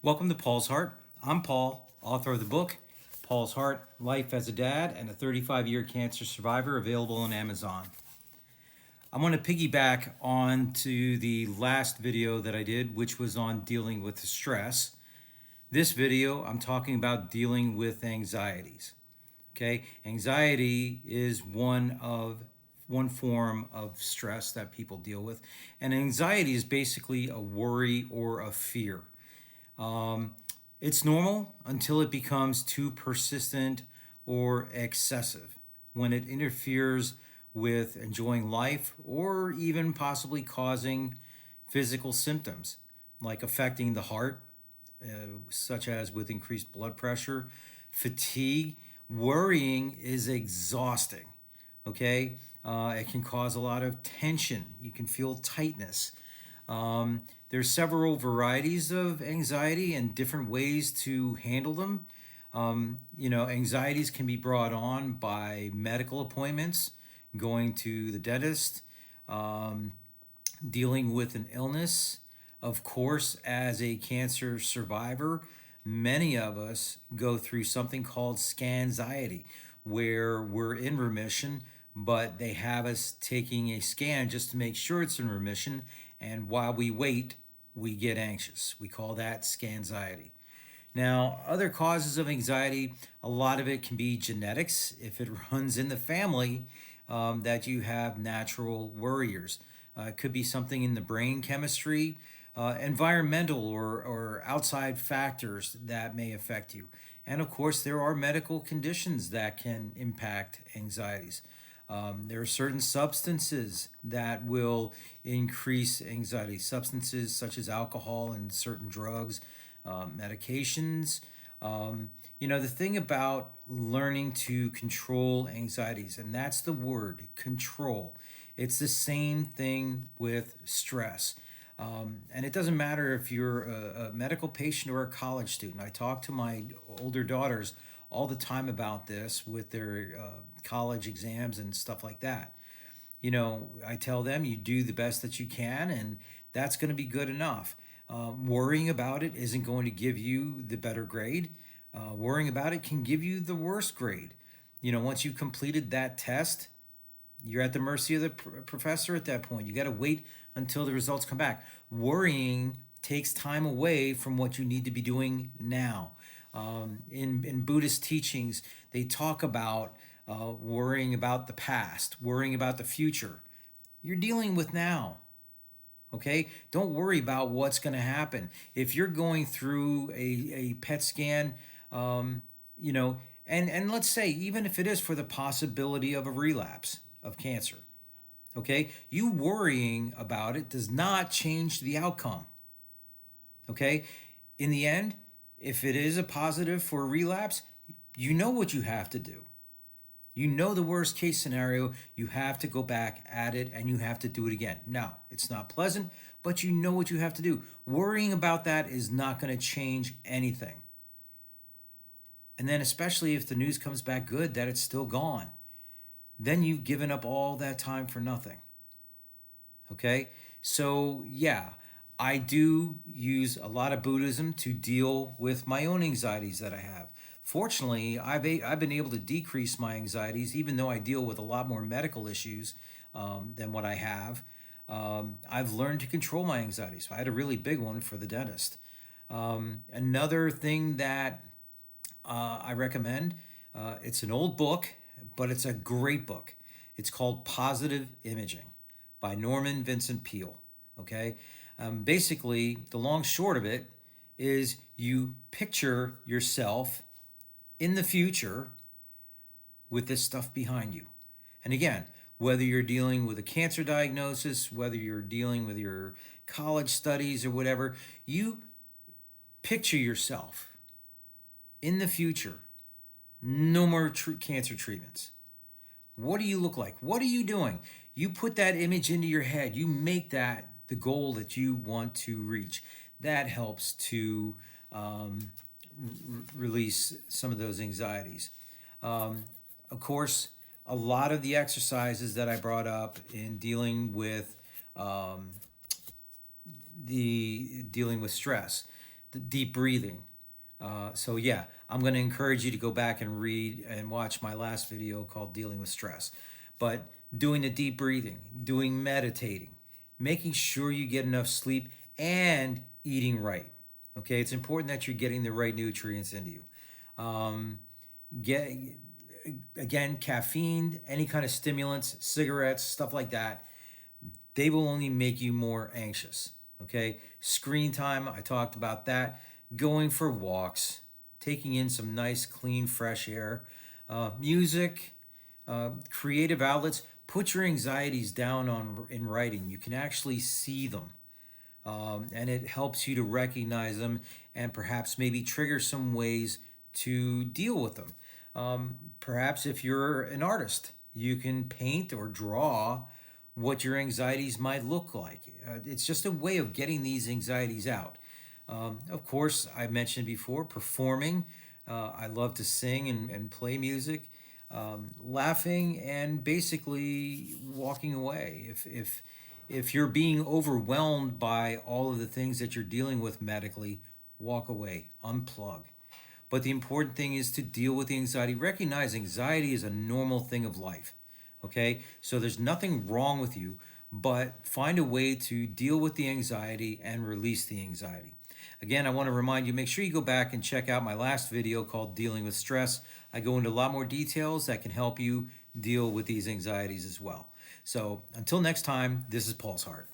Welcome to Paul's Heart. I'm Paul, author of the book Paul's Heart, Life as a Dad and a 35-year cancer survivor, available on Amazon. I'm going to piggyback on to the last video that I did, which was on dealing with stress. This video, I'm talking about dealing with anxieties. Okay, anxiety is one form of stress that people deal with, and anxiety is basically a worry or a fear. It's normal until it becomes too persistent or excessive, when it interferes with enjoying life or even possibly causing physical symptoms like affecting the heart, such as with increased blood pressure, fatigue. Worrying is exhausting. Okay, it can cause a lot of tension. You can feel tightness. There's several varieties of anxiety and different ways to handle them. Anxieties can be brought on by medical appointments, going to the dentist, um, dealing with an illness. Of course, as a cancer survivor, many of us go through something called scanxiety, where we're in remission, but they have us taking a scan just to make sure it's in remission. And while we wait, we get anxious. We call that scanxiety. Now, other causes of anxiety, a lot of it can be genetics. If it runs in the family, that you have natural worriers. It could be something in the brain chemistry, environmental or outside factors that may affect you. And of course, there are medical conditions that can impact anxieties. There are certain substances that will increase anxiety, substances such as alcohol and certain drugs, medications. The thing about learning to control anxieties, and that's the word control, it's the same thing with stress. And it doesn't matter if you're a medical patient or a college student. I talk to my older daughters all the time about this with their college exams and stuff like that. I tell them you do the best that you can, and that's going to be good enough. Worrying about it isn't going to give you the better grade. Worrying about it can give you the worst grade. Once you've completed that test, you're at the mercy of the professor at that point. You got to wait until the results come back. Worrying takes time away from what you need to be doing now. In Buddhist teachings, they talk about worrying about the past, worrying about the future. You're dealing with now. Okay? Don't worry about what's going to happen. If you're going through a PET scan, and let's say, even if it is for the possibility of a relapse of cancer, okay? You worrying about it does not change the outcome. Okay? In the end, if it is a positive for a relapse, you know what you have to do. You know the worst case scenario, you have to go back at it and you have to do it again. Now, it's not pleasant, but you know what you have to do. Worrying about that is not going to change anything. And then, especially if the news comes back good that it's still gone, then you've given up all that time for nothing. Okay? So, yeah, I do use a lot of Buddhism to deal with my own anxieties that I have. Fortunately, I've been able to decrease my anxieties, even though I deal with a lot more medical issues than what I have. I've learned to control my anxieties. I had a really big one for the dentist. Another thing that I recommend, it's an old book, but it's a great book. It's called Positive Imaging by Norman Vincent Peale. Okay? Basically, the long short of it is you picture yourself in the future with this stuff behind you. And again, whether you're dealing with a cancer diagnosis, whether you're dealing with your college studies or whatever, you picture yourself in the future. No more cancer treatments. What do you look like? What are you doing? You put that image into your head. You make that the goal that you want to reach. That helps to release some of those anxieties. Of course, a lot of the exercises that I brought up in dealing with dealing with stress, the deep breathing. So yeah, I'm going to encourage you to go back and read and watch my last video called Dealing with Stress. But doing the deep breathing, doing meditating, making sure you get enough sleep, and eating right. Okay, it's important that you're getting the right nutrients into you. Um, get Again, caffeine, any kind of stimulants, cigarettes, stuff like that, they will only make you more anxious. Okay, screen time, I talked about that. Going for walks, taking in some nice, clean, fresh air, music, creative outlets. Put your anxieties down on in writing. You can actually see them, and it helps you to recognize them and perhaps maybe trigger some ways to deal with them. Perhaps if you're an artist, you can paint or draw what your anxieties might look like. It's just a way of getting these anxieties out. Of course, I mentioned before, performing. I love to sing and play music, laughing, and basically walking away. If you're being overwhelmed by all of the things that you're dealing with medically, walk away, unplug. But the important thing is to deal with the anxiety. Recognize anxiety is a normal thing of life. Okay? So there's nothing wrong with you, but find a way to deal with the anxiety and release the anxiety. Again, I want to remind you, make sure you go back and check out my last video called Dealing with Stress. I go into a lot more details that can help you deal with these anxieties as well. So until next time, this is Paul's Heart.